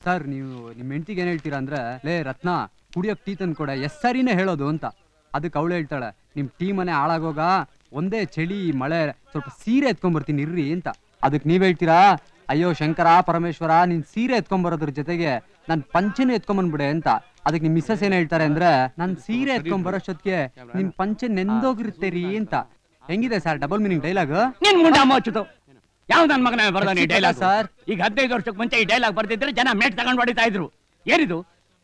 Sir ನೀವು ನಿಮ್ಮ ಹೆಂಡತಿಗೆ ಏನ್ ಹೇಳ್ತೀರಾ ಅಂದ್ರೆ, ಲೇ ರತ್ನ ಕುಡಿಯೋಕ್ ಟೀ ತಂದು ಕೊಡ, ಎಸ್ ಸರಿನೇ ಹೇಳೋದು ಅಂತ. ಅದಕ್ಕೆ ಅವಳು ಹೇಳ್ತಾಳೆ, ನಿಮ್ ಟೀ ಮನೆ ಹಾಳಾಗೋಗ ಒಂದೇ ಚಳಿ ಮಳೆ, ಸ್ವಲ್ಪ ಸೀರೆ ಎತ್ಕೊಂಡ್ಬರ್ತೀನಿ ಇರ್ರಿ ಅಂತ. ಅದಕ್ಕೆ ನೀವ್ ಹೇಳ್ತೀರಾ, ಅಯ್ಯೋ ಶಂಕರ ಪರಮೇಶ್ವರ, ನೀನ್ ಸೀರೆ ಎತ್ಕೊಂಡ್ಬರೋದ್ರ ಜೊತೆಗೆ ನನ್ ಪಂಚೆನೂ ಎತ್ಕೊಂಡ್ಬಂದ್ಬಿಡೆ ಅಂತ. ಅದಕ್ಕೆ ನಿಮ್ ಮಿಸ್ಸಸ್ ಏನ್ ಹೇಳ್ತಾರೆ ಅಂದ್ರೆ, ನನ್ ಸೀರೆ ಎತ್ಕೊಂಡ್ಬರೋಷ್ಟೊತ್ತಿಗೆ ನಿಮ್ ಪಂಚೆ ನೆಂದೋಗಿರುತ್ತೇರಿ ಅಂತ. ಹೆಂಗಿದೆ ಸರ್ ಡಬಲ್ ಮೀನಿಂಗ್ ಡೈಲಾಗ್? ನಿನ್ ಮುಂಡ ಮೋಚುದು ಯಾವ ನನ್ ಮಗನ ಬರ್ದ ಡೈಲಾಗ್ ಸರ್? ಈಗ 15 ವರ್ಷಕ್ಕೆ ಮುಂಚೆ ಈ ಡೈಲಾಗ್ ಬರ್ದಿದ್ರೆ ಜನ ಮೇಟ್ ತಗೊಂಡ್ ಹೊಡಿತಾ ಇದ್ರು. ಏನಿದು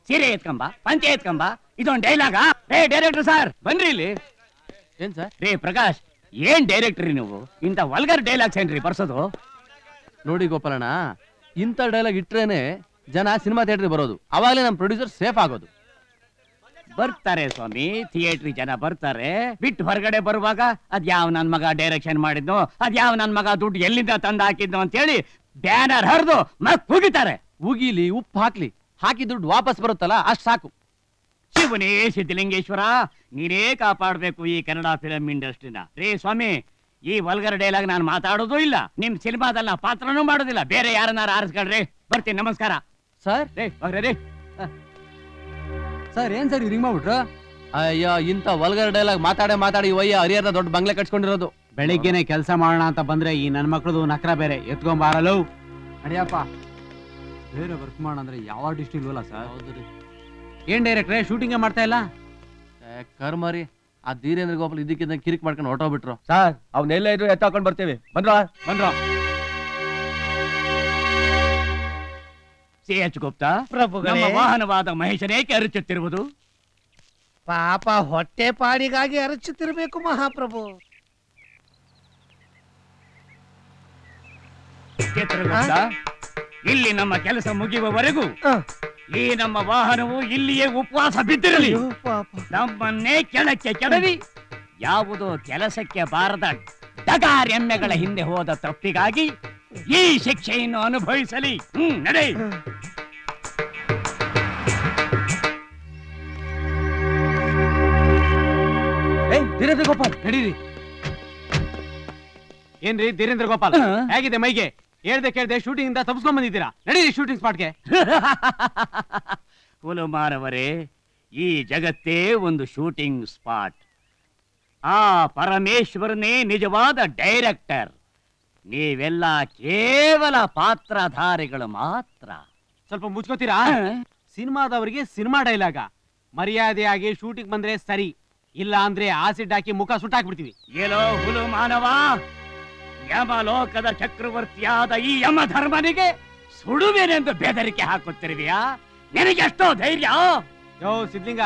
ಸೀರೆ ಎತ್ಕೊಂಬ ಪಂಚೆ ಎತ್ಕೊಂಬ, ಇದೊಂದು ಡೈಲಾಗಾ? ರೇ ಡೈರೆಕ್ಟರ್ ಸರ್ ಬನ್ರಿ ಇಲ್ಲಿ. ಏನ್ ಸರ್? ರೇ ಪ್ರಕಾಶ್, ಏನ್ ಡೈರೆಕ್ಟ್ರಿ ನೀವು? ಇಂತ ವಲ್ಗರ್ ಡೈಲಾಗ್ಸ್ ಏನ್ರಿ ಬರ್ಸೋದು? ನೋಡಿ ಗೋಪಾಲಣ್ಣ, ಇಂಥ ಡೈಲಾಗ್ ಇಟ್ರೇನೆ ಜನ ಸಿನಿಮಾ ಥಿಯೇಟರ್ ಬರೋದು, ಅವಾಗಲೇ ನಮ್ಮ ಪ್ರೊಡ್ಯೂಸರ್ ಸೇಫ್ ಆಗೋದು. ಬರ್ತಾರೆ ಸ್ವಾಮಿ, ಥಿಯೇಟ್ರಿ ಜನ ಬರ್ತಾರೆ. ಬಿಟ್ಟು ಹೊರಗಡೆ ಬರುವಾಗ ಅದ್ಯಾವ್ ನನ್ ಮಗ ಡೈರೆಕ್ಷನ್ ಮಾಡಿದ್ನು, ಅದ್ಯಾವ್ ನನ್ ಮಗ ದುಡ್ಡು ಎಲ್ಲಿಂದ ತಂದು ಹಾಕಿದ್ನು ಅಂತ ಹೇಳಿ ಬ್ಯಾನರ್ ಹರಿದು ಮತ್ ಉಗಿತಾರೆ. ಉಗಿಲಿ, ಉಪ್ಪು ಹಾಕ್ಲಿ, ಹಾಕಿ ದುಡ್ಡು ವಾಪಸ್ ಬರುತ್ತಲ್ಲ ಅಷ್ಟ್ ಸಾಕು. ಶಿವನೇ ಸಿದ್ಧಲಿಂಗೇಶ್ವರ, ನೀನೇ ಕಾಪಾಡ್ಬೇಕು ಈ ಕನ್ನಡ ಫಿಲಂ ಇಂಡಸ್ಟ್ರಿನ. ರೇ ಸ್ವಾಮಿ, ಈ ವಲ್ಗರ್ ಡೈಲಾಗ್ ನಾನು ಮಾತಾಡೋದು ಇಲ್ಲ, ನಿಮ್ ಸಿನಿಮಾದಲ್ಲ ಪಾತ್ರನೂ ಮಾಡೋದಿಲ್ಲ. ಬೇರೆ ಯಾರನ್ನಾರ ಆರಿಸ್ಕೊಳ್ರಿ. ಬರ್ತೀನಿ, ನಮಸ್ಕಾರ ಸರ್. ರೇ ಹೋಗ್ರಿ. ಸರ್ ಏನ್ ಸರ್ ರಿಂಗ್ ಮಾಡ್ಬಿಟ್ರು? ಅಯ್ಯೋ, ಇಂಥ ವಲ್ಗರ್ ಡೈಲಾಗ್ ಮಾತಾಡಿ ವಯ್ಯ ಹರಿಹರ ದೊಡ್ಡ ಬಂಗ್ಲೆ ಕಟ್ಸ್ಕೊಂಡಿರೋದು. ಬೆಳಿಗ್ಗೆನೆ ಕೆಲಸ ಮಾಡೋಣ ಅಂತ ಬಂದ್ರೆ ಈ ನನ್ ಮಕ್ಳದು ನಕ್ರ ಬೇರೆ ಎತ್ಕೊಂಬಾರಲು. ಅಡಿಯಪ್ಪ, ಬೇರೆ ವರ್ಕ್ ಮಾಡೋಣ ಅಂದ್ರೆ ಯಾವ ಆರ್ಟಿಸ್ಟ್ ಇಲ್ವಲ್ಲ ಸರ್? ಹೌದ್ರಿ. ಏನ್ ಡೈರೆಕ್ಟ್ರೆ ಶೂಟಿಂಗ್ ಮಾಡ್ತಾ ಇಲ್ಲ? ಕರ್ಮರಿ, ಆ ಧೀರೇಂದ್ರ ಗೋಪಾಲ್ ಇದಕ್ಕಿಂತ ಕಿರಿಕ್ ಮಾಡ್ಕೊಂಡು ಹೊಟ್ಟೋಗ್ಬಿಟ್ರು. ಸರ್ ಅವ್ನೆಲ್ಲ ಇದ್ರು ಎತ್ತಾಕೊಂಡ್ ಬರ್ತೇವೆ. ಬಂದ್ರ C.H. ಗುಪ್ತಾ, ನಮ್ಮ ವಾಹನವಾದ ಮಹೇಶನೇಕೆ ಅರಚುತ್ತಿರುವುದು? ಪಾಪ ಹೊಟ್ಟೆ ಪಾಡಿಗಾಗಿ ಅರಚುತ್ತಿರಬೇಕು ಮಹಾಪ್ರಭು. ಚಿತ್ರಗುಪ್ತ, ಇಲ್ಲಿ ನಮ್ಮ ಕೆಲಸ ಮುಗಿಯುವವರೆಗೂ ಈ ನಮ್ಮ ವಾಹನವು ಇಲ್ಲಿಯೇ ಉಪವಾಸ ಬಿದ್ದಿರಲಿ. ನಮ್ಮನ್ನೇ ಕೆಳಕ್ಕೆ ಕೆಡವಿ ಯಾವುದೋ ಕೆಲಸಕ್ಕೆ ಬಾರದ ಡಗಾರ್ ಎಮ್ಮೆಗಳ ಹಿಂದೆ ಹೋದ ತಪ್ಪಿಗಾಗಿ ಈ ಶಿಕ್ಷೆಯನ್ನು ಅನುಭವಿಸಲಿ. ನಡೆ. ಧೀರೇಂದ್ರ ಗೋಪಾಲ್ ನಡೀರಿ. ಏನ್ರಿ ಧೀರೇಂದ್ರ ಗೋಪಾಲ್, ಹೇಗಿದೆ ಮೈಗೆ? ಹೇಳ್ದೆ ಕೇಳ್ದೆ ಶೂಟಿಂಗ್ ಇಂದ ತಪ್ಪಿಸ್ಕೊಂಡ್ ಬಂದಿದ್ದೀರಾ. ನಡೀರಿ ಶೂಟಿಂಗ್ ಸ್ಪಾಟ್ಗೆ. ಕುಲಮಾನವರೇ, ಈ ಜಗತ್ತೇ ಒಂದು ಶೂಟಿಂಗ್ ಸ್ಪಾಟ್. ಆ ಪರಮೇಶ್ವರನೇ ನಿಜವಾದ ಡೈರೆಕ್ಟರ್. ನೀವೆಲ್ಲ ಕೇವಲ ಪಾತ್ರಧಾರಿಗಳು ಮಾತ್ರ. ಸ್ವಲ್ಪ ಮುಚ್ಕೋತೀರಾ? ಸಿನಿಮಾದವರಿಗೆ ಸಿನಿಮಾ ಡೈಲಾಗ. ಮರ್ಯಾದೆಯಾಗಿ ಶೂಟಿಂಗ್ ಬಂದ್ರೆ ಸರಿ, ಇಲ್ಲ ಅಂದ್ರೆ ಆಸಿಡ್ ಹಾಕಿ ಮುಖ ಸುಟ್ಟಾಕ್ಬಿಡ್ತೀವಿ. ಏನೋ ಹುಲು ಮಾನವ, ಯಮಲೋಕದ ಚಕ್ರವರ್ತಿಯಾದ ಈ ಯಮಧರ್ಮನಿಗೆ ಸುಡುವೇನೆಂದು ಬೆದರಿಕೆ ಹಾಕುತ್ತಿರುವೆಯಾ? ನಿನಗೆಷ್ಟೋ ಧೈರ್ಯ? ಯೋ ಸಿದ್ಲಿಂಗ,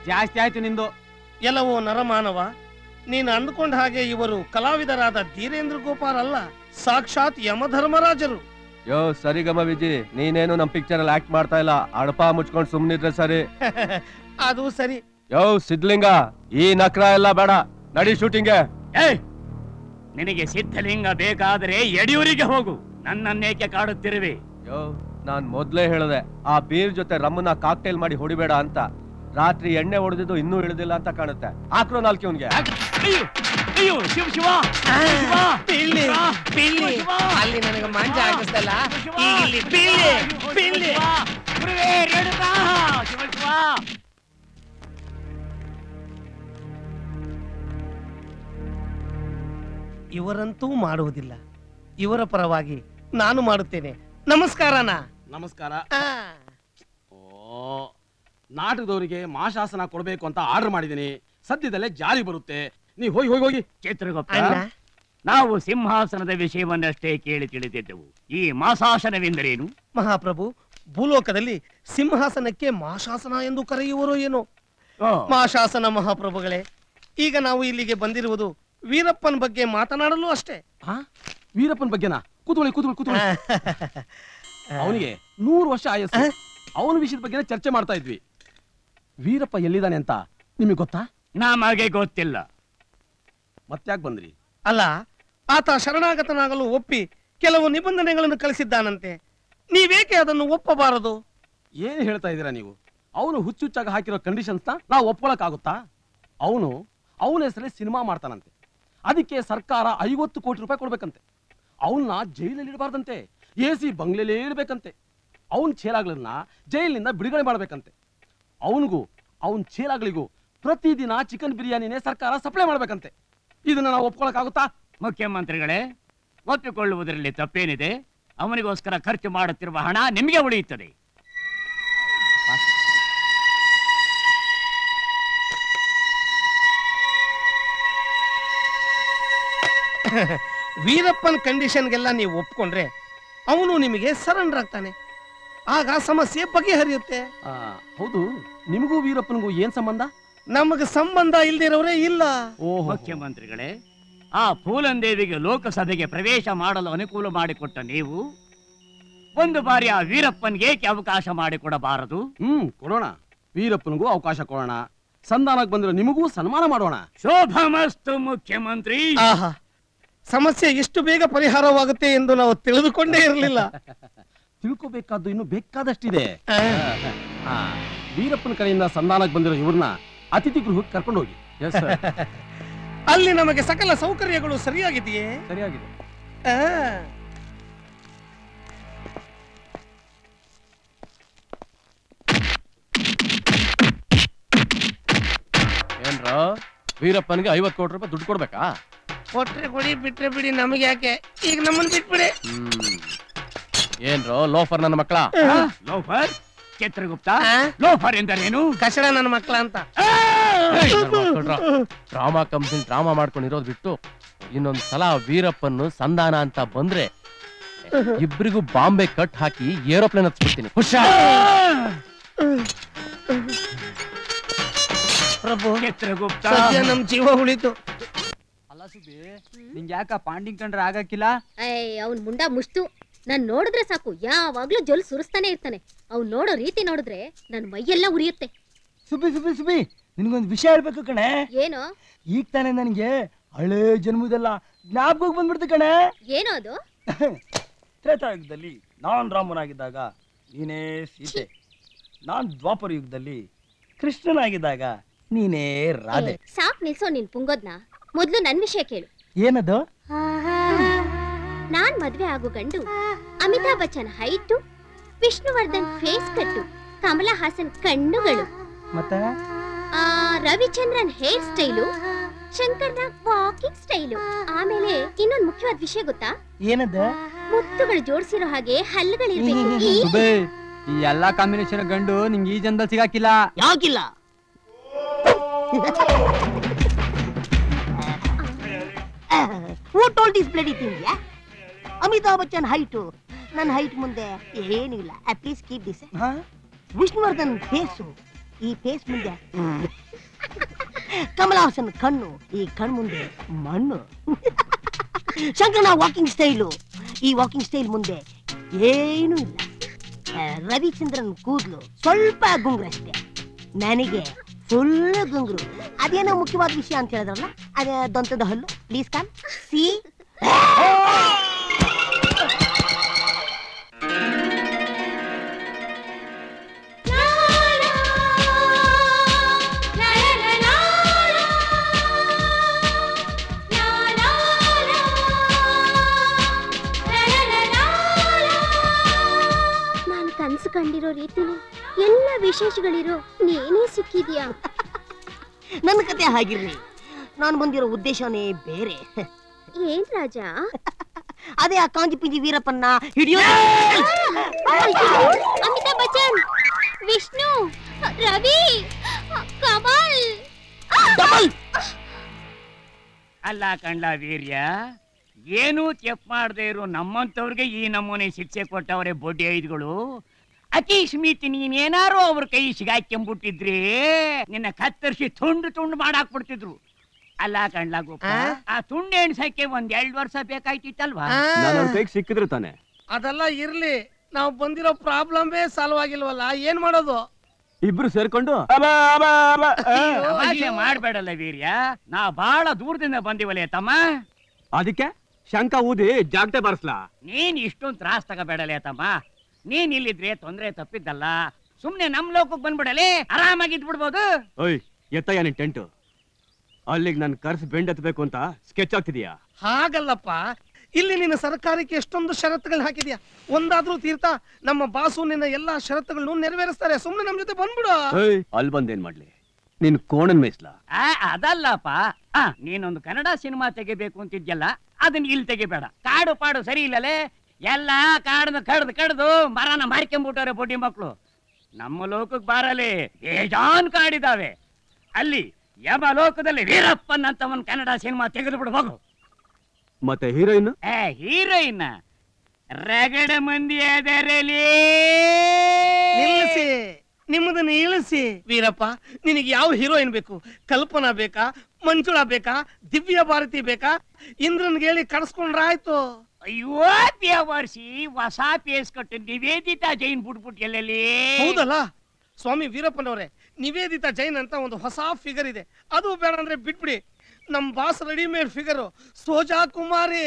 ಜಾಸ್ತಿ ಆಯ್ತು ನಿಂದು. ಎಲ್ಲವೋ ನರಮಾನವ, ನೀನು ಅಂದುಕೊಂಡ ಹಾಗೆ ಇವರು ಕಲಾವಿದರಾದ ಧೀರೇಂದ್ರ ಗೋಪಾಲ್ ಅಲ್ಲ, ಸಾಕ್ಷಾತ್ ಯಮಧರ್ಮರಾಜರು. ಯೋ ಸರಿಗಮ ವಿಜಿ, ನೀನೇನು ನಮ್ ಪಿಕ್ಚರ್ ಅಲ್ಲಿ ಆಕ್ಟ್ ಮಾಡ್ತಾ ಇಲ್ಲ. ಅಡಪ ಮುಚ್ಕೊಂಡ್ ಸುಮ್ನಿದ್ರೆ ಸರಿ. ಅದು ಸರಿ. ಯೋ ಸಿದ್ಧಲಿಂಗ, ಈ ನಕ್ರ ಎಲ್ಲ ಬೇಡ, ನಡಿ ಶೂಟಿಂಗ್ಗೆ. ನಿನಗೆ ಸಿದ್ಧಲಿಂಗ ಬೇಕಾದ್ರೆ ಯಡಿಯೂರಿಗೆ ಹೋಗು, ನನ್ನನ್ನೇಕೆ ಕಾಡುತ್ತಿರುವೆ? ಯೋ, ನಾನ್ ಮೊದ್ಲೇ ಹೇಳಿದೆ, ಆ ಬೀರ್ ಜೊತೆ ರಮ್ಮನ್ನ ಕಾಕ್ಟೇಲ್ ಮಾಡಿ ಹೊಡಿಬೇಡ ಅಂತ. ರಾತ್ರಿ ಎಣ್ಣೆ ಹೊಡೆದಿದ್ದು ಇನ್ನೂ ಇಳಿದಿಲ್ಲ ಅಂತ ಕಾಣುತ್ತೆ. ಹಾಕ್ರೋ ನಾಲ್ಕು ಅವನ್ಗೆ. ಅಯ್ಯೋ ಶಿವ ಶಿವ, ಅಲ್ಲಿ ನನಗೆ ಮಾಂಜ ಆಗಿಸ್ತಲ್ಲ, ಇಲ್ಲಿ ಪಿಳ್ಳಿ ಪಿಳ್ಳಿ. ಇವರಂತೂ ಮಾಡುವುದಿಲ್ಲ. ಇವರ ಪರವಾಗಿ ನಾನು ಮಾಡುತ್ತೇನೆ. ನಮಸ್ಕಾರನ. ನಮಸ್ಕಾರ. ಓ, ನಾಟಕದವರಿಗೆ ಮಾಶಾಸನ ಕೊಡ್ಬೇಕು ಅಂತ ಆರ್ಡರ್ ಮಾಡಿದ್ದೀನಿ. ಸದ್ಯದಲ್ಲೇ ಜಾರಿ ಬರುತ್ತೆ. ನೀವು ಹೋಗಿ ಹೋಗಿ ಹೋಗಿ. ಚಿತ್ರಗುಪ್ತ, ನಾವು ಸಿಂಹಾಸನದ ವಿಷಯವನ್ನಷ್ಟೇ ಕೇಳಿ ತಿಳಿದಿದ್ದೆವು. ಈ ಮಾಸಾಸನವೆಂದರೇನು? ಮಹಾಪ್ರಭು, ಭೂಲೋಕದಲ್ಲಿ ಸಿಂಹಾಸನಕ್ಕೆ ಮಾಶಾಸನ ಎಂದು ಕರೆಯುವರೋ ಏನೋ. ಮಾಶಾಸನ ಮಹಾಪ್ರಭುಗಳೇ, ಈಗ ನಾವು ಇಲ್ಲಿಗೆ ಬಂದಿರುವುದು ವೀರಪ್ಪನ ಬಗ್ಗೆ ಮಾತನಾಡಲು ಅಷ್ಟೇ. ವೀರಪ್ಪನ ಬಗ್ಗೆನಾ? ಕೂತ್ಕೊಳ್ಳಿ ಕೂತ್ಕೊಳ್ಳಿ ಕೂತ್ಕೊಳ್ಳಿ. ಅವನಿಗೆ 100 ವರ್ಷ ಆಯಸ್ಸು. ಅವನ ವಿಷಯದ ಬಗ್ಗೆ ಚರ್ಚೆ ಮಾಡ್ತಾ ಇದ್ವಿ. ವೀರಪ್ಪ ಎಲ್ಲಿದ್ದಾನೆ ಅಂತ ನಿಮಗೆ ಗೊತ್ತಾ? ನಮಗೆ ಗೊತ್ತಿಲ್ಲ. ಮತ್ತ್ಯಾಕ್ ಬಂದ್ರಿ? ಅಲ್ಲ, ಆತ ಶರಣಾಗತನಾಗಲು ಒಪ್ಪಿ ಕೆಲವು ನಿಬಂಧನೆಗಳನ್ನು ಕಳಿಸಿದ್ದಾನಂತೆ. ನೀವೇಕೆ ಅದನ್ನು ಒಪ್ಪಬಾರದು? ಏನ್ ಹೇಳ್ತಾ ಇದ್ದೀರಾ ನೀವು? ಅವನು ಹುಚ್ಚುಚ್ಚಾಗ ಹಾಕಿರೋ ಕಂಡೀಷನ್ಸ್ ನಾವು ಒಪ್ಕೊಳಕ್ ಆಗುತ್ತಾ? ಅವನ ಹೆಸರೇ ಸಿನಿಮಾ ಮಾಡ್ತಾನಂತೆ. ಅದಕ್ಕೆ ಸರ್ಕಾರ 50 ಕೋಟಿ ರೂಪಾಯಿ ಕೊಡ್ಬೇಕಂತೆ. ಅವನ್ನ ಜೈಲಲ್ಲಿ ಇಡಬಾರ್ದಂತೆ, AC ಬಂಗ್ಲೆಲೇ ಇಡ್ಬೇಕಂತೆ. ಅವನ್ ಚೇಲಾಗಳನ್ನ ಜೈಲಿನಿಂದ ಬಿಡುಗಡೆ ಮಾಡ್ಬೇಕಂತೆ. ಅವನಿಗೂ ಅವನ್ ಚೇಲಾಗಳಿಗೂ ಪ್ರತಿದಿನ ಚಿಕನ್ ಬಿರಿಯಾನಿನೇ ಸರ್ಕಾರ ಸಪ್ಲೈ ಮಾಡ್ಬೇಕಂತೆ. ಇದನ್ನ ನಾವು ಒಪ್ಕೊಳಕ್ಕಾಗುತ್ತಾ? ಮುಖ್ಯಮಂತ್ರಿಗಳೇ, ಒಪ್ಪಿಕೊಳ್ಳುವುದರಲ್ಲಿ ತಪ್ಪೇನಿದೆ? ಅವನಿಗೋಸ್ಕರ ಖರ್ಚು ಮಾಡುತ್ತಿರುವ ಹಣ ನಿಮಗೆ ಉಳಿಯುತ್ತದೆ. ವೀರಪ್ಪನ್ ಕಂಡೀಷನ್ಗೆಲ್ಲ ನೀವು ಒಪ್ಕೊಂಡ್ರೆ ಅವನು ನಿಮಗೆ ಸರೆಂಡರ್ ಆಗ್ತಾನೆ. ಆಗ ಸಮಸ್ಯೆ ಬಗೆಹರಿಯುತ್ತೆ. ಹೌದು, ನಿಮಗೂ ವೀರಪ್ಪನಿಗೂ ಏನ್ ಸಂಬಂಧ? ನಮಗೆ ಸಂಬಂಧ ಇಲ್ದಿರೋರೇ ಇಲ್ಲ. ಮುಖ್ಯಮಂತ್ರಿಗಳೇ, ಆ ಫೂಲಂದೇವಿಗೆ ಲೋಕಸಭೆಗೆ ಪ್ರವೇಶ ಮಾಡಲು ಅನುಕೂಲ ಮಾಡಿಕೊಟ್ಟ ನೀವು ಒಂದು ಬಾರಿ ಆ ವೀರಪ್ಪನ್ಗೆ ಏಕೆ ಅವಕಾಶ ಮಾಡಿಕೊಡಬಾರದು? ಕೊಡೋಣ. ವೀರಪ್ಪನಿಗೂ ಅವಕಾಶ ಕೊಡೋಣ. ಸಂಧಾನಕ್ಕೆ ಬಂದಿರೋ ನಿಮಗೂ ಸನ್ಮಾನ ಮಾಡೋಣ. ಶೋಭಮಸ್ತು ಮುಖ್ಯಮಂತ್ರಿ. ಆಹಾ, ಸಮಸ್ಯೆ ಎಷ್ಟು ಬೇಗ ಪರಿಹಾರವಾಗುತ್ತೆ ಎಂದು ನಾವು ತಿಳಿದುಕೊಂಡೇ ಇರಲಿಲ್ಲ. ತಿಳ್ಕೋಬೇಕಾದ್ದು ಇನ್ನು ಬೇಕಾದಷ್ಟಿದೆ. ವೀರಪ್ಪನ ಕಡೆಯಿಂದ ಸಂಧಾನಕ್ಕೆ ಬಂದಿರೋ ಇವ್ರನ್ನ ಅತಿಥಿ ಗೃಹಕ್ಕೆ ಕರ್ಕೊಂಡು ಹೋಗಿ. ಅಲ್ಲಿ ನಮಗೆ ಸಕಲ ಸೌಕರ್ಯಗಳು ಸರಿಯಾಗಿದೆಯೇ? ಸರಿಯಾಗಿದೆ. ಏನ್ರ ವೀರಪ್ಪನಿಗೆ 50 ಕೋಟಿ ರೂಪಾಯಿ ದುಡ್ಡು ಕೊಡ್ಬೇಕಾ? ಕೊಟ್ರೆ ಕೊಡಿ, ಬಿಟ್ರೆ ಬಿಡಿ, ನಮಗೆ ಯಾಕೆ? ಈಗ ನಮ್ಮನ್ನ ಬಿಟ್ಬಿಡಿ. ಏನ್ರೋ ಲೋಫರ್ ನನ್ನ ಮಕ್ಕಳ? ಲೋಫರ್? ಚಿತ್ರಗುಪ್ತ, ಲೋಫರ್ ಎಂದರೇನು? ಕಷಡ ನನ್ನ ಮಕ್ಕಳ ಅಂತ. ಡ್ರಾಮಾ ಕಂಪ್ನಿ ಡ್ರಾಮಾ ಮಾಡ್ಕೊಂಡಿರೋದು ಬಿಟ್ಟು ಇನ್ನೊಂದ್ ಸಲ ವೀರಪ್ಪನ್ನು ಸಂಧಾನ ಅಂತ ಬಂದ್ರೆ ಇಬ್ಬರಿಗೂ ಬಾಂಬೆ ಕಟ್ ಹಾಕಿ ಏರೋಪ್ಲೇನ್ ಹತ್ಬಿಡ್ತೀನಿ. ಪ್ರಭು, ಚಿತ್ರಗುಪ್ತ, ಸದ್ಯ ನಮ್ ಜೀವ ಉಳಿತು. ಅಲ್ಲ ಸುಬ್ಬಿ, ನಿಂಗೆ ಯಾಕ ಪಾಂಡಿಂಗ್ ಕಂಡ್ರೆ ಆಗಕ್ಕಿಲ್ಲ? ಅವ್ನ್ ಮುಂಡ ಮುಷ್ಟು ನಾನ್ ನೋಡಿದ್ರೆ ಸಾಕು ಯಾವಾಗ್ಲೂ ಜೊಲ್ ಸುರಿಸ್ತಾನೆ ಇರ್ತಾನೆ. ಅವ್ನ್ ನೋಡೋ ರೀತಿ ನೋಡಿದ್ರೆ ನನ್ ಮೈಯೆಲ್ಲ ಉರಿಯುತ್ತೆ. ಸುಬ್ಬಿ ಸುಬ್ಬಿ ಸುಬ್ಬಿ, ನಿನ್ಗೊಂದು ವಿಷಯ ಹೇಳ್ಬೇಕು ಕಣೆ. ಏನೋ? ಈಗ ತಾನೇ ನನಗೆ ಹಳೆ ಜನ್ಮದೆಲ್ಲ ಜ್ಞಾಪಕ ಬಂದ್ಬಿಡ್ತು ಕಣೆ. ಏನೋ ಅದು? ತ್ರೇತಾಯುಗದಲ್ಲಿ ನಾನ್ ರಾಮನಾಗಿದ್ದಾಗ ನೀನೇ ಸೀತೆ, ನಾನ್ ದ್ವಾಪರ ಯುಗದಲ್ಲಿ ಕೃಷ್ಣನಾಗಿದ್ದಾಗ ನೀನೇ ರಾಧೆ. ಸಾಕ್ ನಿಲ್ಸೋ ನಿನ್ ಪುಂಗೋದ್ನ. ಮೊದ್ಲು ನನ್ ವಿಷಯ ಕೇಳು. ಏನದು? ನಾನ್ ಮದ್ವೆ ಆಗೋ ಗಂಡು ಅಮಿತಾಬ್ ಬಚ್ಚನ್ ಹೈಟು, ವಿಷ್ಣುವರ್ಧನ್ ಫೇಸ್ ಕಟ್ಟು, ಕಮಲಾ ಹಾಸನ್ ಕಣ್ಣುಗಳು, ಮತ್ತೆ ರವಿಚಂದ್ರನ್ ಹೇರ್ ಸ್ಟೈಲು, ಶಂಕರ್ ನಾಗ್ ವಾಕಿಂಗ್ ಸ್ಟೈಲು. ಆಮೇಲೆ ಇನ್ನೊಂದು ಮುಖ್ಯವಾದ ವಿಷಯ ಗೊತ್ತಾ? ಏನದ? ಮುತ್ತುಗಳು ಜೋಡಿಸಿರೋ ಹಾಗೆ ಹಲ್ಲುಗಳಿರ್ಬೇಕು. ಸುಬ್ಬಿ, ಈ ಎಲ್ಲಾ ಕಾಂಬಿನೇಷನ್ ಗಂಡು ನಿಂಗೆ ಈ ಜನದಲ್ಲಿ ಸಿಗಾಕಿಲ್ಲ. ಯಾಕಿಲ್ಲ? Who told this bloody thing? Yeah? Amitabh Bachchan height, ನನ್ನ ಹೈಟ್ ಮುಂದೆ ಏನಿಲ್ಲ. Please keep this. Vishnuvardhan face, ಈ ಫೇಸ್ ಮುಂದೆ ಕಮಲಾ ಹಾಸನ್ ಕಣ್ಣು, ಈ ಕಣ್ಣು ಮುಂದೆ ಮಣ್ಣು. ಶಂಕರನ ವಾಕಿಂಗ್ ಸ್ಟೈಲು, ಈ ವಾಕಿಂಗ್ ಸ್ಟೈಲ್ ಮುಂದೆ ಏನೂ ಇಲ್ಲ. ರವಿಚಂದ್ರನ್ ಕೂದಲು ಸ್ವಲ್ಪ ಗುಂಗ್ರಷ್ಟೇ, ನನಗೆ ಫುಲ್ ಗುಂಗ್ರು. ಅದೇನೋ ಮುಖ್ಯವಾದ ವಿಷಯ ಅಂತ ಹೇಳಿದ್ರಲ್ಲ, ಅದೇ ದಂತದ ಹಲ್ಲು. Please come C. ನಾನು ಕನ್ಸು ಕಂಡಿರೋ ರೀತಿಲಿ ಎಲ್ಲ ವಿಶೇಷಗಳಿರೋ ನೀನೇ ಸಿಕ್ಕಿದ್ಯಾ. ನನ್ನ ಕತೆ ಹಾಗಿರ್ಲಿ, ನಾನು ಬಂದಿರೋ ಉದ್ದೇಶನೇ ಬೇರೆ. ಏನ್ ರಾಜ? ಅದೇ ಆ ಕಾಂಜಿ ಪಿಂಜಿ ವೀರಪ್ಪನ್ನ ಹಿಡಿಯೋ. ಅಮಿತಾಬ್ ಬಚ್ಚನ್, ವಿಷ್ಣು, ರವಿ, ಕಮಲ್. ಅಲ್ಲ ಕಂಡ್ಲ ವೀರ್ಯ, ಏನೂ ಚೆಪ್ ಮಾಡದೇ ಇರೋ ನಮ್ಮಂತವ್ರಿಗೆ ಈ ನಮೂನೆ ಶಿಕ್ಷೆ ಕೊಟ್ಟವರೇ ಬೊಡ್ಡಿ ಐದುಗಳು. ಅಕೀಶ್ಮಿತಿ ನೀನೇನಾರು ಅವ್ರ ಕೈ ಸಿಗಾಕೊಂಡ್ಬಿಟ್ಟಿದ್ರಿ, ನಿನ್ನ ಕತ್ತರಿಸಿ ತುಂಡು ತುಂಡು ಮಾಡಾಕ್ಬಿಡ್ತಿದ್ರು. ಅಲ್ಲ ಕಂಡ್ಲ ಗೋಪ, ಆ ತುಂಡು ಎಣ್ಸಕ್ಕೆ 1-2 ವರ್ಷ ಬೇಕಾಯ್ತಿತ್ತಲ್ವಾ? ಕೈಗೆ ಸಿಕ್ಕಿದ್ರು ತಾನೆ. ಅದೆಲ್ಲ ಇರ್ಲಿ, ನಾವು ಬಂದಿರೋ ಪ್ರಾಬ್ಲಮೇ ಸಾಲ್ವ್ ಆಗಿಲ್ವಲ್ಲ, ಏನ್ ಮಾಡೋದು? ಇಬ್ರು ಸೇರ್ಕೊಂಡು ತಮಾಷೆ ಮಾಡ್ಬೇಡಲ್ಲ ವೀರ್ಯ, ನಾ ಬಹಳ ದೂರದಿಂದ ಬಂದಿವಲ್ಲ ತಮ್ಮ. ಅದಕ್ಕೆ ಶಂಕ ಊದಿ ಜಾಗಟೆ ಬಾರಿಸ್ಲಾ? ನೀನ್ ಇಷ್ಟೊಂದು ತ್ರಾಸ್ ತಗೋಬೇಡಲೇ ತಮ್ಮ. ನೀನ್ ಇಲ್ಲಿದ್ರೆ ತೊಂದ್ರೆ ತಪ್ಪಿದ್ದಲ್ಲ. ಸುಮ್ನೆ ನಮ್ ಲೋಕಕ್ಕೆ ಬಂದ್ಬಿಡಲೇ, ಆರಾಮಾಗಿದ್ಬಿಡ್ಬೋದು. ಓಯ್, ಎತ್ತಯ್ಯ ನಿನ್ ಟೆಂಟು. ಅಲ್ಲಿಗೆ ನನ್ ಕರ್ಸ್ ಬೆಂಡ್ ಎತ್ತಬೇಕು ಅಂತ ಸ್ಕೆಚ್ ಆಗ್ತಿದೀಯಾ? ಹಾಗಲ್ಲಪ್ಪ, ಇಲ್ಲಿ ನಿನ್ನ ಸರ್ಕಾರಕ್ಕೆ ಎಷ್ಟೊಂದು ಷರತ್ತುಗಳನ್ನ ಹಾಕಿದ್ಯಾ, ಒಂದಾದ್ರೂ ತೀರ್ಥ ನಮ್ಮ ಬಾಸು ನಿನ್ನ ಎಲ್ಲಾ ಷರತ್ತುಗಳನ್ನು ನೆರವೇರಿಸ್ತಾರೆ. ಸುಮ್ಮನೆ ನಮ್ ಜೊತೆ ಬಂದ್ಬಿಡು. ಅಲ್ಲಿ ಬಂದೇನ್ ಮಾಡ್ಲಿ, ನೀನ್ ಕೋಣನ್ ಮೇಯ್ಸ್ಲಾ? ಅದಲ್ಲಪ್ಪ, ನೀನೊಂದು ಕನ್ನಡ ಸಿನಿಮಾ ತೆಗಿಬೇಕು ಅಂತಿದ್ಯಲ್ಲ, ಅದನ್ನ ಇಲ್ಲಿ ತೆಗಿಬೇಡ. ಕಾಡು ಪಾಡು ಸರಿ ಇಲ್ಲಲೇ, ಎಲ್ಲ ಕಾಡನ್ನ ಕಡ್ದು ಮರನ ಮಾರ್ಕೊಂಡ್ಬಿಟ್ಟವ್ರೆ ಬೊಡ್ಡಿ ಮಕ್ಕಳು. ನಮ್ಮ ಲೋಕಕ್ಕೆ ಬಾರಲಿ ಬೇಜಾನ್ ಕಾಡಿದಾವೆ. ಅಲ್ಲಿ ಯಮ ಲೋಕದಲ್ಲಿ ವೀರಪ್ಪನ್ ಅಂತ ಒಂದು ಕನ್ನಡ ಸಿನಿಮಾ ತೆಗೆದು ಬಿಡು ಹೋಗು. ಮತ್ತೆ ಹೀರೋಯಿನ್? ಹೀರೋಯಿನ್ ರಗಡ ಮಂದಿ ಅದರಲ್ಲಿ. ನಿಲ್ಲಿಸಿ, ನಿಮ್ಮದನ್ನ ಇಳಿಸಿ. ವೀರಪ್ಪ, ನಿನಗೆ ಯಾವ ಹೀರೋಯಿನ್ ಬೇಕು? ಕಲ್ಪನಾ ಬೇಕಾ, ಮಂಜುಳಾ ಬೇಕಾ, ದಿವ್ಯ ಭಾರತಿ ಬೇಕಾ? ಇಂದ್ರನ್ಗೆ ಹೇಳಿ ಕಡ್ಸ್ಕೊಂಡ್ರಾಯ್ತು. ಅಯ್ಯೋ ದೇವರ್ಷಿ, ಹೊಸ ಪೇಸ್ ಕಟ್ಟು ನಿವೇದಿತಾ ಜೈನ್ ಬಿಟ್ಬಿಟ್ಟು ಎಲ್ಲೆಲ್ಲಿ. ಹೌದಲ್ಲ ಸ್ವಾಮಿ ವೀರಪ್ಪನವ್ರೆ, ನಿವೇದಿತಾ ಜೈನ್ ಅಂತ ಒಂದು ಹೊಸ ಫಿಗರ್ ಇದೆ, ಅದು ಬೇಡ ಅಂದ್ರೆ ಬಿಟ್ಬಿಡಿ. ನಮ್ ಬಾಸ್ ರೆಡಿಮೇಡ್ ಫಿಗರ್ ಸೋಜಾ ಕುಮಾರಿ.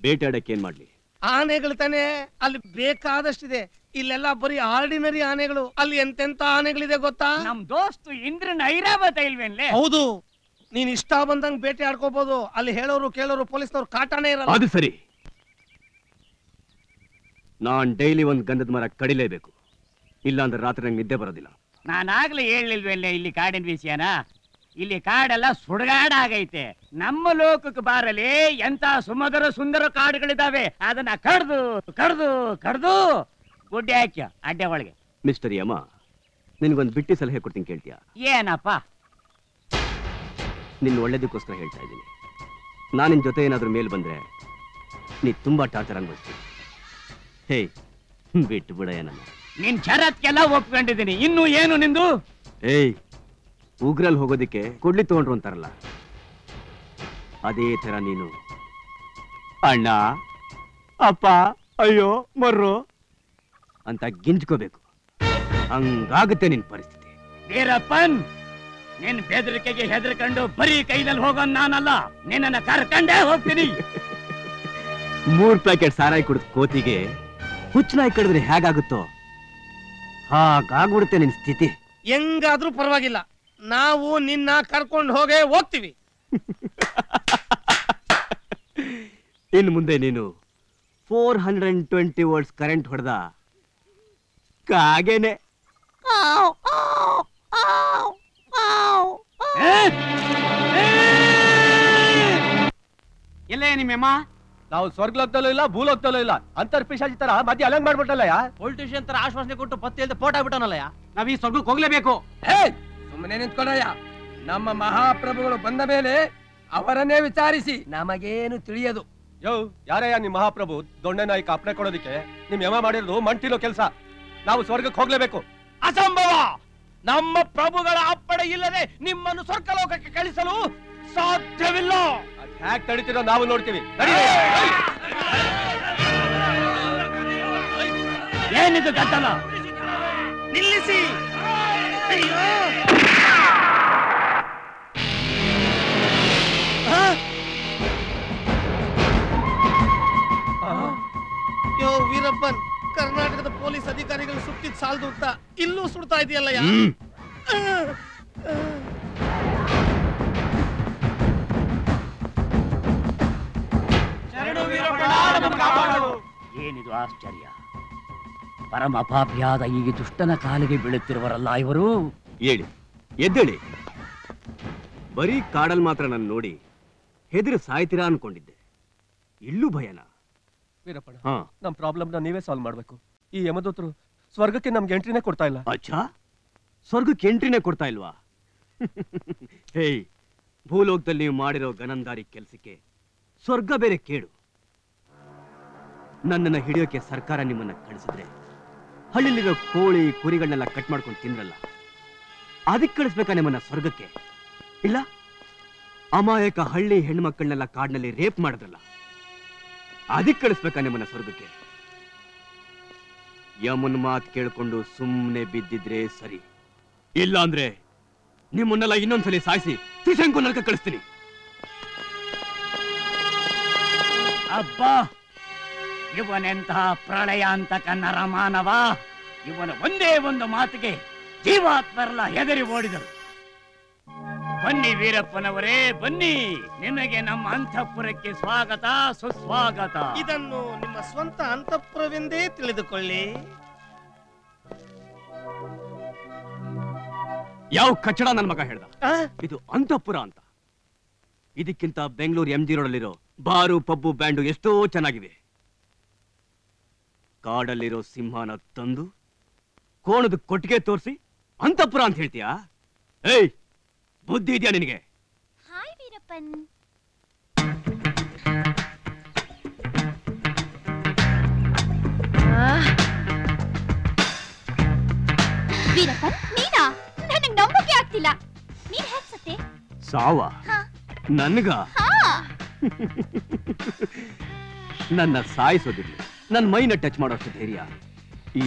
ಬೇಟಾಡಕ್ಕೆ ಏನ್ ಮಾಡ್ಲಿ? ಆನೆಗಳು ತಾನೆ, ಅಲ್ಲಿ ಬೇಕಾದಷ್ಟಿದೆ. ಇಲ್ಲೆಲ್ಲ ಬರೀ ಆರ್ಡಿನರಿ ಆನೆಗಳು, ಅಲ್ಲಿ ಎಂತೆಂತ ಆನೆಗಳಿದೆ ಗೊತ್ತಾ? ನಮ್ ದೋಸ್ತು ಇಂದ್ರನ ಐರಾವತ ಇಲ್ವೇನ್ಲೇ? ಹೌದು, ನೀನ್ ಇಷ್ಟ ಬಂದಂಗ್ ಬೇಟೆ ಆಡ್ಕೋಬಹುದು. ಅಲ್ಲಿ ಹೇಳೋರು ಕೇಳೋರು ಪೊಲೀಸ್ನವ್ರು ಕಾಟಾನೆ ಇರಲ್ಲ. ಅದು ಸರಿ, ನಾನ್ ಡೈಲಿ ಒಂದ್ ಗಂಧದ ಮರ ಕಡಿಲೇಬೇಕು, ಇಲ್ಲ ಅಂದ್ರೆ ರಾತ್ರಿ ನಂಗೆ ನಿದ್ದೆ ಬರೋದಿಲ್ಲ. ನಾನಾಗ್ಲೇ ಹೇಳಿಲ್ವೇನ್ಲೇ ಇಲ್ಲಿ ಕಾಡಿನ ವಿಷಯನ? ಇಲ್ಲಿ ಕಾಡೆಲ್ಲ ಸುಡುಗಾಡಾಗೈತೆ. ನಮ್ಮ ಲೋಕಕ್ಕೆ ಬಾರಲಿ ಎಂತ ಸುಮಧುರ ಸುಂದರ ಕಾಡುಗಳಿದಾವೆ. ಅದನ್ನ ಕಡ್ದು ಕಡ್ದು ಕಡ್ದು ಗುಡ್ಡೆ ಹಾಕ್ಯ ಅಡ್ಡೆ ಒಳಗೆ. ಮಿಸ್ಟರ್ ಯಮ, ನಿನ್ಗೊಂದು ಬಿಟ್ಟಿ ಸಲಹೆ ಕೊಡ್ತೀನಿ, ಕೇಳ್ತೀಯಾ? ಏನಪ್ಪ? ನಿನ್ ಒಳ್ಳೇದಕ್ಕೋಸ್ಕರ ಹೇಳ್ತಾ ಇದ್ದೀನಿ. ನಾನು ನಿನ್ ಜೊತೆ ಏನಾದ್ರೂ ಮೇಲ್ ಬಂದ್ರೆ ನೀ ತುಂಬಾ ಟಾರ್ಚರ್ ಅನ್ಭವಿಸ್ತೀನಿ. ಹೇ, ಬಿಟ್ಟು ಬಿಡಯ್ಯ ನನ್ನ. ನಿನ್ ಷರತ್ಗೆಲ್ಲ ಒಪ್ಕೊಂಡಿದ್ದೀನಿ, ಇನ್ನು ಏನು ನಿಂದು? ಏಯ್, ಉಗ್ರಲ್ಲಿ ಹೋಗೋದಿಕ್ಕೆ ಕೊಡ್ಲಿ ತಗೊಂಡ್ರು ಅಂತಾರಲ್ಲ, ಅದೇ ತರ ನೀನು ಅಣ್ಣ, ಅಪ್ಪ, ಅಯ್ಯೋ, ಮರ್ರು ಅಂತ ಗಿಂಜ್ಕೋಬೇಕು. ಹಂಗಾಗುತ್ತೆ ನಿನ್ ಪರಿಸ್ಥಿತಿ. ವೀರಪ್ಪನ್, ನಿನ್ ಬೆದರಿಕೆಗೆ ಹೆದರ್ಕೊಂಡು ಬರೀ ಕೈನಲ್ಲಿ ಹೋಗೋನ್ ನಾನಲ್ಲ, ನಿನ್ನನ್ನ ಕರ್ಕಂಡೇ ಹೋಗ್ತೀನಿ. 3 ಪ್ಯಾಕೆಟ್ ಸಾರಾಯಿ ಕುಡಿದ ಕೋತಿಗೆ ಹುಚ್ಚನಾಯಿ ಕಡಿದ್ರೆ ಹೇಗಾಗುತ್ತೋ ಹಾಗಾಗ್ಬಿಡುತ್ತೆ ನಿನ್ ಸ್ಥಿತಿ. ಹೆಂಗಾದ್ರೂ ಪರವಾಗಿಲ್ಲ, ನಾವು ನಿನ್ನ ಕರ್ಕೊಂಡು ಹೋಗ್ತೀವಿ. ಇನ್ನು ಮುಂದೆ ನೀನು 420 ವೋಲ್ಟ್ಸ್ ಕರೆಂಟ್ ಹೊಡೆದ ಕಾಗೇನೆ. ಎಲ್ಲೇ ನಿಮ್ಮಮ್ಮ? ನಾವು ಸ್ವರ್ಗಲೋಕದಲ್ಲೂ ಇಲ್ಲ ಭೂಲೋಕದಲ್ಲೂ ಇಲ್ಲ, ಅಂತರ್ಪಿಶಾಚಿ ತರ ಮಧ್ಯ ಅಲಂಗ್ ಮಾಡ್ಬಿಟ್ಟಲ್ಲ. ಪೊಲಿಟಿಷಿಯನ್ ತರ ಆಶ್ವಾಸನೆ ಕೊಟ್ಟು ಪತ್ತೆ ಇಲ್ಲದೆ ಪೋಟ ಆಗ್ಬಿಟ್ಟನಲ್ಲ. ನಾವ್ ಈ ಸ್ವರ್ಗಕ್ಕೆ ಹೋಗ್ಲೇಬೇಕು. ಸುಮ್ಮನೆ ನಿಂತ್ಕೊಳ್ಳಯ್ಯ. ನಮ್ಮ ಮಹಾಪ್ರಭುಗಳು ಬಂದ ಮೇಲೆ ಅವರನ್ನೇ ವಿಚಾರಿಸಿ, ನಮಗೇನು ತಿಳಿಯದು. ಯೋ, ಯಾರಯ್ಯ ನಿಮ್ ಮಹಾಪ್ರಭು ದೊಣ್ಣೆ ನಾಯಿ ಅಪ್ಪಣೆ ಕೊಡೋದಿಕ್ಕೆ? ನಿಮ್ ಯಮ ಮಾಡಿರೋದು ಮಂಟಿಲೋ ಕೆಲಸ. ನಾವು ಸ್ವರ್ಗಕ್ಕೆ ಹೋಗ್ಲೇಬೇಕು. ಅಸಂಭವ! ನಮ್ಮ ಪ್ರಭುಗಳ ಅಪ್ಪಣೆ ಇಲ್ಲದೆ ನಿಮ್ಮನ್ನು ಸ್ವರ್ಗಲೋಕಕ್ಕೆ ಕಳಿಸಲು ಸಾಧ್ಯವಿಲ್ಲ. ಹ್ಯಾಕ್ ತಡಿತೀರೋ ನಾವು ನೋಡ್ತೀವಿ. ಏನಿದು ಗದ್ದಲ? ನಿಲ್ಲಿಸಿ. ಅಯ್ಯೋ, ಯೋ ವೀರಪ್ಪನ್, ಕರ್ನಾಟಕದ ಪೊಲೀಸ್ ಅಧಿಕಾರಿಗಳು ಸುಟ್ಟಿದ್ ಸಾಲದು ಅಂತ ಇಲ್ಲೂ ಸುಡ್ತಾ ಇದೆಯಲ್ಲ. ಏನಿದು ಆಶ್ಚರ್ಯ! ಪರಮ ಪಾಪಿಯಾದ ಈ ದುಷ್ಟನ ಕಾಲಿಗೆ ಬೀಳುತ್ತಿರುವರಲ್ಲ ಇವರು. ಹೇಳಿ, ಎದ್ದೇಳಿ. ಬರೀ ಕಾಡಲ್ ಮಾತ್ರ ನನ್ನ ನೋಡಿ ಹೆದರಿ ಸಾಯ್ತೀರಾ ಅನ್ಕೊಂಡಿದ್ದೆ, ಇಲ್ಲೂ ಭಯನ? ವೀರಪ್ಪಣ್ಣ, ನಮ್ ಪ್ರಾಬ್ಲಮ್ ನೀವೇ ಸಾಲ್ವ್ ಮಾಡ್ಬೇಕು. ಈ ಯಮದೂತರು ಸ್ವರ್ಗಕ್ಕೆ ನಮ್ಗೆ ಎಂಟ್ರಿನೇ ಕೊಡ್ತಾ ಇಲ್ಲ. ಅಚ್ಚಾ, ಸ್ವರ್ಗಕ್ಕೆ ಎಂಟ್ರಿನೇ ಕೊಡ್ತಾ ಇಲ್ವಾ? ಹೇಯ್, ಭೂಲೋಕದಲ್ಲಿ ನೀವು ಮಾಡಿರೋ ಗನಂದಾರಿ ಕೆಲಸಕ್ಕೆ ಸ್ವರ್ಗ ಬೇರೆ ಕೇಡು. ನನ್ನನ್ನು ಹಿಡಿಯೋಕೆ ಸರ್ಕಾರ ನಿಮ್ಮನ್ನ ಕಳಿಸಿದ್ರೆ ಹಳ್ಳಿಲಿರೋ ಕೋಳಿ ಕುರಿಗಳನ್ನೆಲ್ಲ ಕಟ್ ಮಾಡ್ಕೊಂಡು ತಿಂದ್ರಲ್ಲ, ಅದಕ್ಕೆ ಕಳಿಸ್ಬೇಕಾ ನಿಮ್ಮನ್ನ ಸ್ವರ್ಗಕ್ಕೆ? ಇಲ್ಲ, ಅಮಾಯಕ ಹಳ್ಳಿ ಹೆಣ್ಮಕ್ಕಳನ್ನೆಲ್ಲ ಕಾಡಿನಲ್ಲಿ ರೇಪ್ ಮಾಡಿದ್ರಲ್ಲ, ಅದಕ್ಕೆ ಕಳಿಸ್ಬೇಕಾ ನಿಮ್ಮನ್ನ ಸ್ವರ್ಗಕ್ಕೆ? ಯಮನ್ ಮಾತ್ ಕೇಳ್ಕೊಂಡು ಸುಮ್ಮನೆ ಬಿದ್ದಿದ್ರೆ ಸರಿ, ಇಲ್ಲ ಅಂದ್ರೆ ನಿಮ್ಮನ್ನೆಲ್ಲ ಇನ್ನೊಂದ್ಸಲಿ ಸಾಯಿಸಿ ತ್ರಿಶಂಕು ನರಕ ಕಳಿಸ್ತೀನಿ. ಅಬ್ಬಾ, ಇವನೆಂತಹ ಪ್ರಳಯ ಅಂತ ಕನ್ನರ ಮಾನವ! ಇವನ ಒಂದೇ ಒಂದು ಮಾತಿಗೆ ಜೀವಾತ್ಮರೆಲ್ಲ ಹೆದರಿ ಓಡಿದರು. ಬನ್ನಿ ವೀರಪ್ಪನವರೇ, ಬನ್ನಿ, ನಿಮಗೆ ನಮ್ಮ ಅಂತಃಪುರಕ್ಕೆ ಸ್ವಾಗತ ಸುಸ್ವಾಗತ. ಇದನ್ನು ನಿಮ್ಮ ಸ್ವಂತ ಅಂತಃಪುರವೆಂದೇ ತಿಳಿದುಕೊಳ್ಳಿ. ಯಾವ ಕಚ್ಚಡ ನನ್ನ ಮಗ ಹೇಳ್ದ ಇದು ಅಂತಃಪುರ ಅಂತ? ಇದಕ್ಕಿಂತ ಬೆಂಗಳೂರು MG ರೋಡಲ್ಲಿರೋ ಬಾರು ಪಬ್ಬು ಬ್ಯಾಂಡು ಎಷ್ಟೋ ಚೆನ್ನಾಗಿವೆ. ಕಾಡಲ್ಲಿರೋ ಸಿಂಹನ ತಂದು ಕೋಣದ ಕೊಟ್ಟಿಗೆ ತೋರಿಸಿ ಅಂತಃಪುರ ಅಂತ ಹೇಳ್ತೀಯಾ? ಏಯ್, ಬುದ್ಧಿ ಇದೆಯಾ ನಿನಗೆ? ಹಾಯ್ ವೀರಪ್ಪನ್. ವೀರಪ್ಪನ್ ನೀನಾ? ನನಗೆ ನಂಬಕ್ಕೆ ಆಗ್ತಿಲ್ಲ. ನೀನ್ ಹೇಗ್ ಸತ್ತೆ? ಸಾವ ನನ್ಗ? ನನ್ನ ಸಾಯಿಸೋದಿರ್ಲಿ, ನನ್ನ ಮೈನ ಟಚ್ ಮಾಡೋಷ್ಟು ಧೈರ್ಯ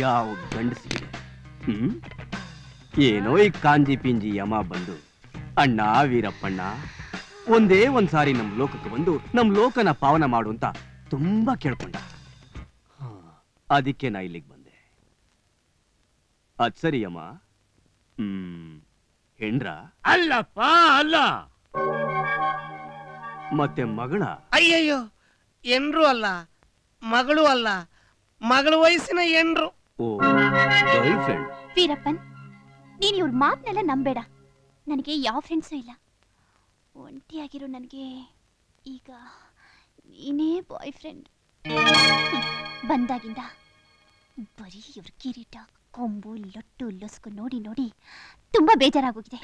ಯಾವ ಗಂಡಸಿಗೆ? ಏನೋ ಈ ಕಾಂಜಿ ಪಿಂಜಿ ಯಮ ಬಂದು, ಅಣ್ಣ ವೀರಪ್ಪಣ್ಣ ಒಂದೇ ಒಂದ್ಸಾರಿ ನಮ್ ಲೋಕಕ್ಕೆ ಬಂದು ನಮ್ ಲೋಕನ ಪಾವನ ಮಾಡು ಅಂತ ತುಂಬಾ ಕೇಳ್ಕೊಂಡ. ಅದಕ್ಕೆ ನಾ ಇಲ್ಲಿಗೆ ಬಂದೆ. ಅದ್ ಸರಿ ಯಮ. ಹೆಂಡ್ರ? ಅಲ್ಲಪ್ಪ ಅಲ್ಲ. ಮತ್ತೆ ಮಗಳ? ಅಯ್ಯಯ್ಯೋ, ಎಂಡ್ರು ಅಲ್ಲ, ಮಗಳು ಅಲ್ಲ, ಮಗಳ ವಯಸ್ಸಿನ ಎಂಡ್ರು. ಓ, ಗರ್ಲ್ ಫ್ರೆಂಡ್. ವೀರಪ್ಪನ್, ನೀನ್ ಇವ್ರ ಮಾತನ್ನೆಲ್ಲ ನಂಬೇಡ. ನನಗೆ ಯಾವ ಫ್ರೆಂಡ್ಸು ಇಲ್ಲ. ಒಂಟಿಯಾಗಿರೋ ನನಗೆ ಈಗ ನೀನೇ ಬಾಯ್ ಫ್ರೆಂಡ್. ಬಂದಾಗಿಂದ ಬರೀ ಇವ್ರ ಕಿರೀಟ, ಕೊಂಬು, ಲೊಟ್ಟು ಲೊಸ್ಕು ನೋಡಿ ನೋಡಿ ತುಂಬಾ ಬೇಜಾರಾಗೋಗಿದೆ.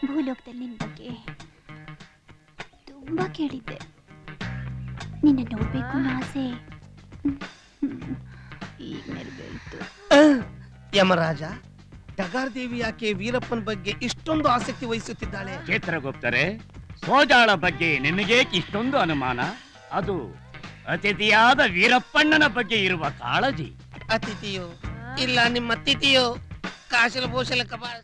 ಭೂಲೋಕದಲ್ಲಿ ನಿನ್ ಬಗ್ಗೆ ತುಂಬಾ ಕೇಳಿದ್ದೆ. ನಿನ್ನ ನೋಡ್ಬೇಕು ಅನ್ನೋ ಆಸೆ ಈಗ ನೆರವೇರಿತು. ಯಮರಾಜ, ಡಗಾರ್ದೇವಿ ಯಾಕೆ ವೀರಪ್ಪನ ಬಗ್ಗೆ ಇಷ್ಟೊಂದು ಆಸಕ್ತಿ ವಹಿಸುತ್ತಿದ್ದಾಳೆ? ಚಿತ್ರಗುಪ್ತರೆ, ಸೋಜಾಳ ಬಗ್ಗೆ ನಿಮಗೆ ಇಷ್ಟೊಂದು ಅನುಮಾನ? ಅದು ಅತಿಥಿಯಾದ ವೀರಪ್ಪಣ್ಣನ ಬಗ್ಗೆ ಇರುವ ಕಾಳಜಿ. ಅತಿಥಿಯೋ ಇಲ್ಲ ನಿಮ್ಮ ತಿಥಿಯೋ? ಕಾಶಲ ಭೂಷಲ ಕಬಾಳ